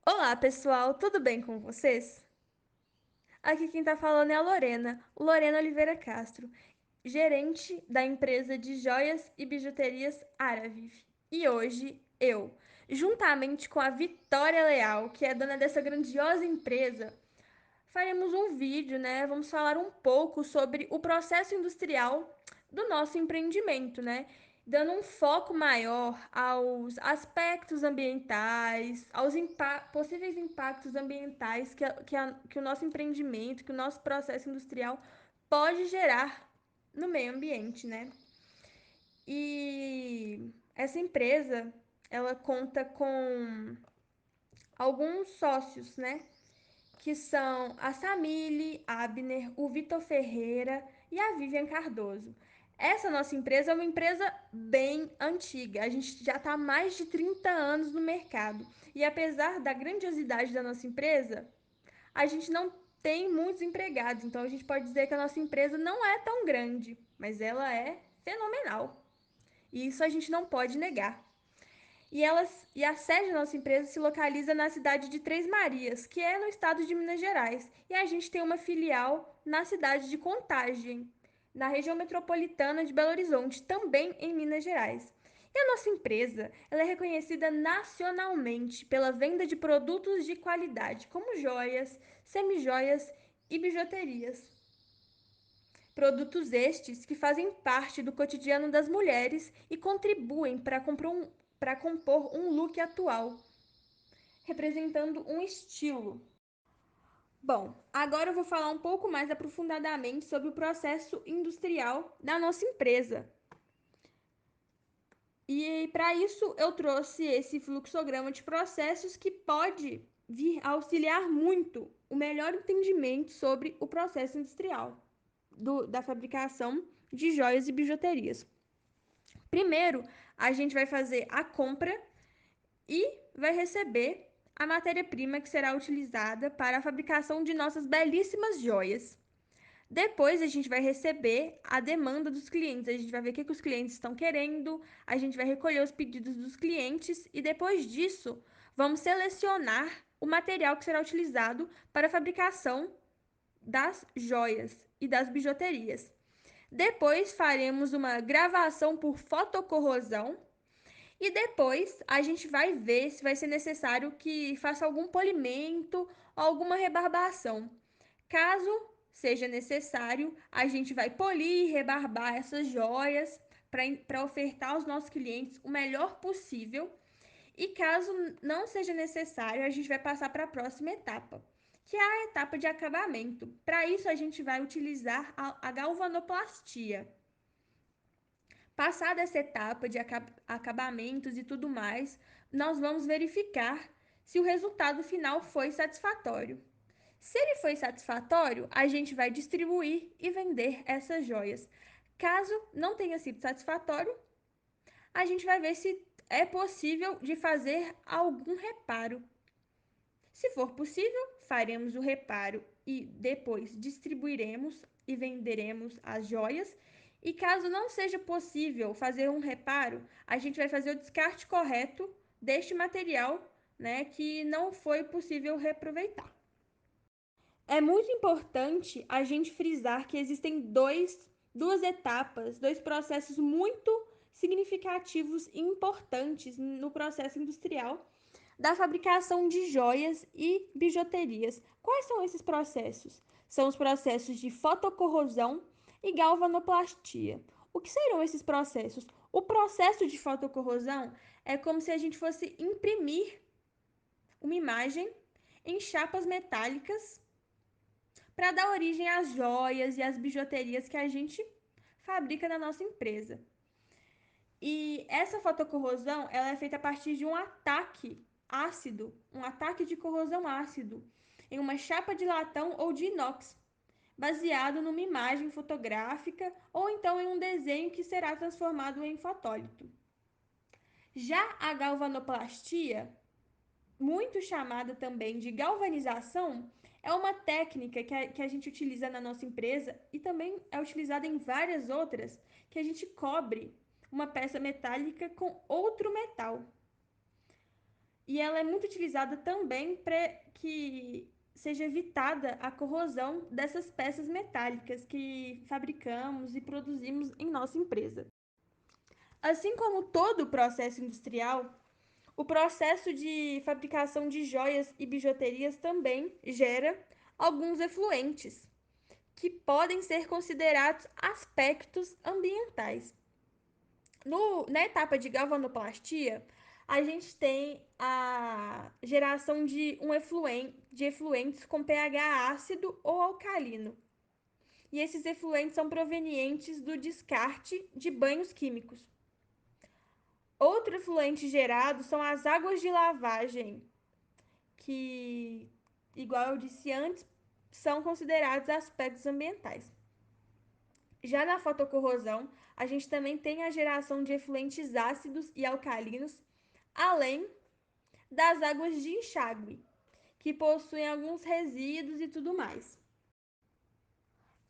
Olá, pessoal, tudo bem com vocês? Aqui quem tá falando é a Lorena Oliveira Castro, gerente da empresa de joias e bijuterias Araviv. E hoje eu, juntamente com a Vitória Leal, que é dona dessa grandiosa empresa, faremos um vídeo, né? Vamos falar um pouco sobre o processo industrial do nosso empreendimento, né? Dando um foco maior aos aspectos ambientais, aos possíveis impactos ambientais que o nosso empreendimento, que o nosso processo industrial pode gerar no meio ambiente, né? E essa empresa, ela conta com alguns sócios, né? Que são a Samile Abner, o Vitor Ferreira e a Vivian Cardoso. Essa nossa empresa é uma empresa bem antiga. A gente já está há mais de 30 anos no mercado. E apesar da grandiosidade da nossa empresa, a gente não tem muitos empregados. Então a gente pode dizer que a nossa empresa não é tão grande, mas ela é fenomenal. E isso a gente não pode negar. E a sede da nossa empresa se localiza na cidade de Três Marias, que é no estado de Minas Gerais. E a gente tem uma filial na cidade de Contagem, na região metropolitana de Belo Horizonte, também em Minas Gerais. E a nossa empresa, ela é reconhecida nacionalmente pela venda de produtos de qualidade, como joias, semijoias e bijuterias. Produtos estes que fazem parte do cotidiano das mulheres e contribuem para compor um look atual, representando um estilo. Bom, agora eu vou falar um pouco mais aprofundadamente sobre o processo industrial da nossa empresa. E para isso eu trouxe esse fluxograma de processos que pode vir a auxiliar muito o melhor entendimento sobre o processo industrial da fabricação de joias e bijuterias. Primeiro, a gente vai fazer a compra e vai receber a matéria-prima que será utilizada para a fabricação de nossas belíssimas joias. Depois a gente vai receber a demanda dos clientes, a gente vai ver o que os clientes estão querendo, a gente vai recolher os pedidos dos clientes e depois disso vamos selecionar o material que será utilizado para a fabricação das joias e das bijuterias. Depois faremos uma gravação por fotocorrosão e depois a gente vai ver se vai ser necessário que faça algum polimento ou alguma rebarbação. Caso seja necessário, a gente vai polir e rebarbar essas joias para ofertar aos nossos clientes o melhor possível. E caso não seja necessário, a gente vai passar para a próxima etapa, que é a etapa de acabamento. Para isso, a gente vai utilizar a galvanoplastia. Passada essa etapa de acabamentos e tudo mais, nós vamos verificar se o resultado final foi satisfatório. Se ele foi satisfatório, a gente vai distribuir e vender essas joias. Caso não tenha sido satisfatório, a gente vai ver se é possível de fazer algum reparo. Se for possível, faremos o reparo e depois distribuiremos e venderemos as joias. E caso não seja possível fazer um reparo, a gente vai fazer o descarte correto deste material, né, que não foi possível reaproveitar. É muito importante a gente frisar que existem duas etapas, dois processos muito significativos e importantes no processo industrial da fabricação de joias e bijuterias. Quais são esses processos? São os processos de fotocorrosão e galvanoplastia. O que serão esses processos? O processo de fotocorrosão é como se a gente fosse imprimir uma imagem em chapas metálicas para dar origem às joias e às bijuterias que a gente fabrica na nossa empresa. E essa fotocorrosão, ela é feita a partir de um ataque ácido, um ataque de corrosão ácido, em uma chapa de latão ou de inox, baseado numa imagem fotográfica ou então em um desenho que será transformado em fotólito. Já a galvanoplastia, muito chamada também de galvanização, é uma técnica que a gente utiliza na nossa empresa e também é utilizada em várias outras, que a gente cobre uma peça metálica com outro metal. E ela é muito utilizada também para que seja evitada a corrosão dessas peças metálicas que fabricamos e produzimos em nossa empresa. Assim como todo o processo industrial, o processo de fabricação de joias e bijuterias também gera alguns efluentes, que podem ser considerados aspectos ambientais. Na etapa de galvanoplastia, a gente tem a geração de efluentes com pH ácido ou alcalino. E esses efluentes são provenientes do descarte de banhos químicos. Outro efluente gerado são as águas de lavagem, que, igual eu disse antes, são considerados aspectos ambientais. Já na fotocorrosão, a gente também tem a geração de efluentes ácidos e alcalinos, além das águas de enxágue, que possuem alguns resíduos e tudo mais.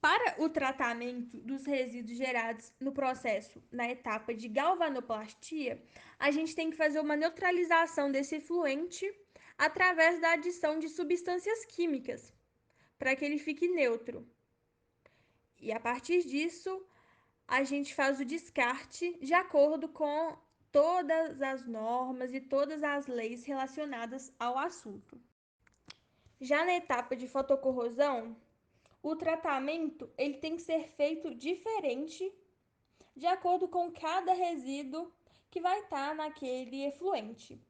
Para o tratamento dos resíduos gerados no processo, na etapa de galvanoplastia, a gente tem que fazer uma neutralização desse efluente através da adição de substâncias químicas, para que ele fique neutro. E a partir disso, a gente faz o descarte de acordo com todas as normas e todas as leis relacionadas ao assunto. Já na etapa de fotocorrosão, o tratamento ele tem que ser feito diferente de acordo com cada resíduo que vai estar naquele efluente.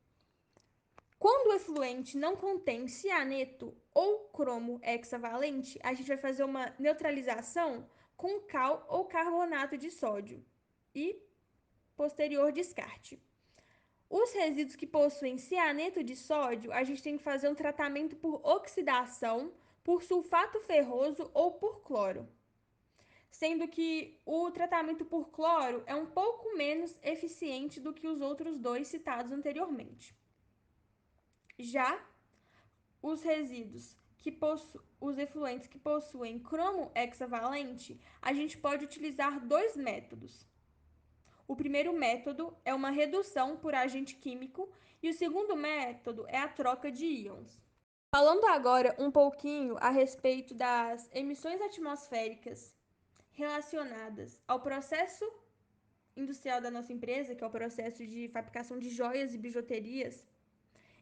Quando o efluente não contém cianeto ou cromo hexavalente, a gente vai fazer uma neutralização com cal ou carbonato de sódio e posterior descarte. Os resíduos que possuem cianeto de sódio, a gente tem que fazer um tratamento por oxidação, por sulfato ferroso ou por cloro, sendo que o tratamento por cloro é um pouco menos eficiente do que os outros dois citados anteriormente. Já os efluentes que possuem cromo hexavalente, a gente pode utilizar dois métodos. O primeiro método é uma redução por agente químico e o segundo método é a troca de íons. Falando agora um pouquinho a respeito das emissões atmosféricas relacionadas ao processo industrial da nossa empresa, que é o processo de fabricação de joias e bijuterias,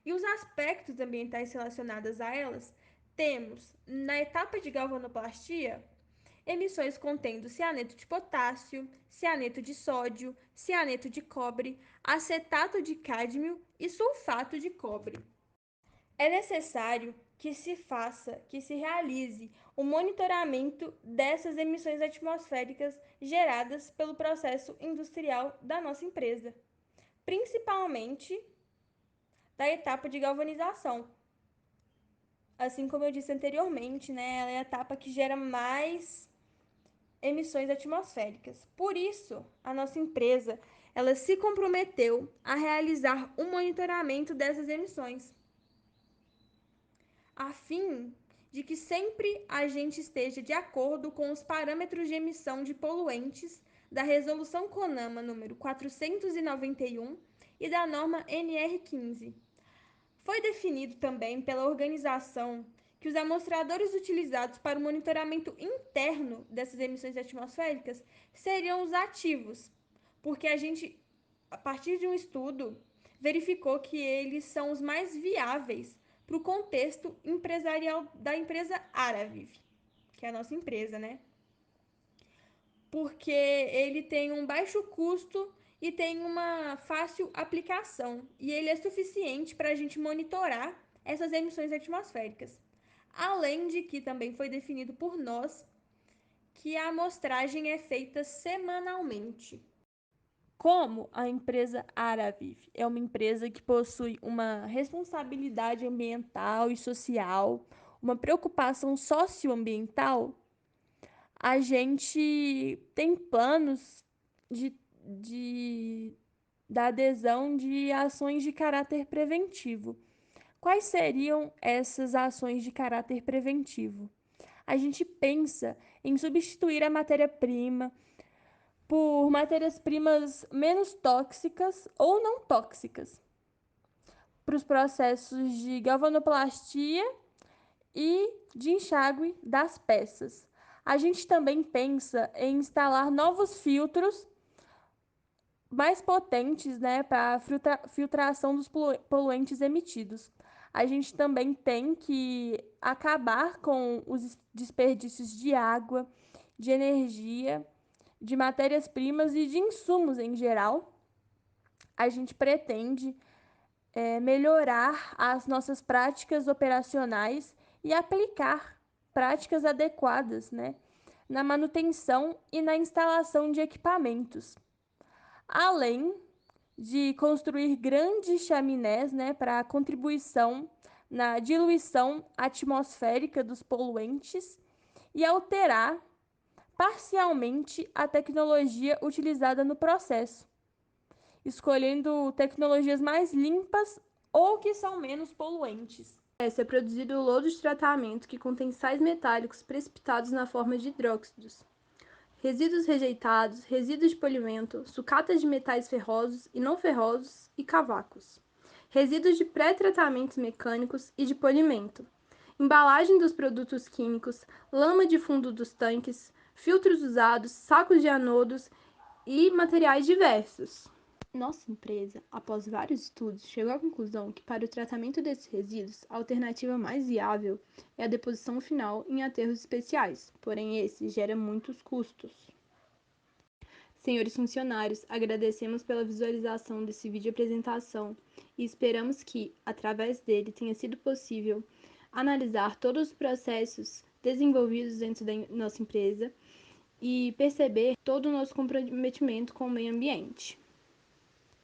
e os aspectos ambientais relacionados a elas, temos na etapa de galvanoplastia emissões contendo cianeto de potássio, cianeto de sódio, cianeto de cobre, acetato de cádmio e sulfato de cobre. É necessário que se realize o monitoramento dessas emissões atmosféricas geradas pelo processo industrial da nossa empresa, principalmente da etapa de galvanização. Assim como eu disse anteriormente, né, ela é a etapa que gera mais emissões atmosféricas. Por isso, a nossa empresa, ela se comprometeu a realizar um monitoramento dessas emissões, a fim de que sempre a gente esteja de acordo com os parâmetros de emissão de poluentes da Resolução CONAMA número 491 e da norma NR15. Foi definido também pela organização que os amostradores utilizados para o monitoramento interno dessas emissões atmosféricas seriam os ativos, porque a gente, a partir de um estudo, verificou que eles são os mais viáveis para o contexto empresarial da empresa Araviv, que é a nossa empresa, né? Porque ele tem um baixo custo e tem uma fácil aplicação, e ele é suficiente para a gente monitorar essas emissões atmosféricas. Além de que também foi definido por nós que a amostragem é feita semanalmente. Como a empresa Araviv é uma empresa que possui uma responsabilidade ambiental e social, uma preocupação socioambiental, a gente tem planos de, de, da adesão de ações de caráter preventivo. Quais seriam essas ações de caráter preventivo? A gente pensa em substituir a matéria-prima por matérias-primas menos tóxicas ou não tóxicas. para os processos de galvanoplastia e de enxágue das peças. A gente também pensa em instalar novos filtros mais potentes, né, para a filtração dos poluentes emitidos. A gente também tem que acabar com os desperdícios de água, de energia, de matérias-primas e de insumos em geral. A gente pretende melhorar as nossas práticas operacionais e aplicar práticas adequadas, né, na manutenção e na instalação de equipamentos. Além de construir grandes chaminés, né, para contribuição na diluição atmosférica dos poluentes e alterar parcialmente a tecnologia utilizada no processo, escolhendo tecnologias mais limpas ou que são menos poluentes. É produzido o lodo de tratamento que contém sais metálicos precipitados na forma de hidróxidos, resíduos rejeitados, resíduos de polimento, sucatas de metais ferrosos e não ferrosos e cavacos, resíduos de pré-tratamentos mecânicos e de polimento, embalagem dos produtos químicos, lama de fundo dos tanques, filtros usados, sacos de anodos e materiais diversos. Nossa empresa, após vários estudos, chegou à conclusão que, para o tratamento desses resíduos, a alternativa mais viável é a deposição final em aterros especiais, porém esse gera muitos custos. Senhores funcionários, agradecemos pela visualização desse vídeo apresentação e esperamos que, através dele, tenha sido possível analisar todos os processos desenvolvidos dentro da nossa empresa e perceber todo o nosso comprometimento com o meio ambiente.